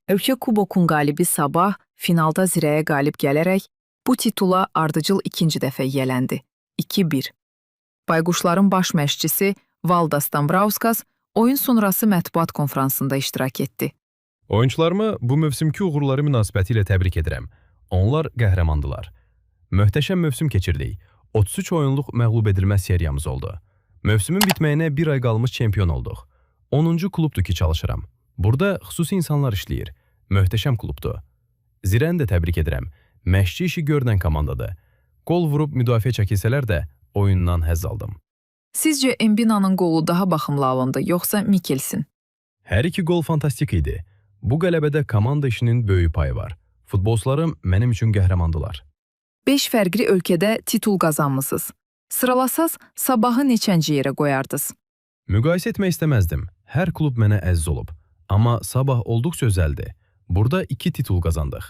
Ölkə kubokun qalibi Sabah finalda Zirəyə qalib gələrək bu titula ardıcıl ikinci dəfə yiyələndi. 2-1. Bayquşların baş məşqçisi Valdas Dambrauskas oyun sonrası mətbuat konfransında iştirak etdi. Oyunçularımı bu mövsümki uğurları münasibətilə təbrik edirəm. Onlar qəhrəmandılar. Möhtəşəm mövsüm keçirdik. 33 oyunluq məğlub edilmə seriyamız oldu. Mövsümün bitməyinə bir ay qalmış çempion olduq. 10-cu klubdur ki çalışıram. Burada xüsusi insanlar işləyir. Möhtəşəm klubdur. Zirəni də təbrik edirəm. Məşqçi işi görünən komandadır. Qol vurub müdafiə çəkilsələr də oyundan həzz aldım. Sizcə Embina'nın qolu daha baxımlı alındı, yoxsa Mikelsin? Hər iki qol fantastik idi. Bu qələbədə komanda işinin böyük payı var. Futbolçularım mənim üçün qəhrəmandılar. 5 fərqli ölkədə titul qazanmısınız. Sıralasaz Sabahı neçənci yerə qoyardınız? Müqayisə etmək istəməzdim. Hər klub mənə əziz olub. Amma Sabah olduqca özəldir. Burada 2 titul qazandıq.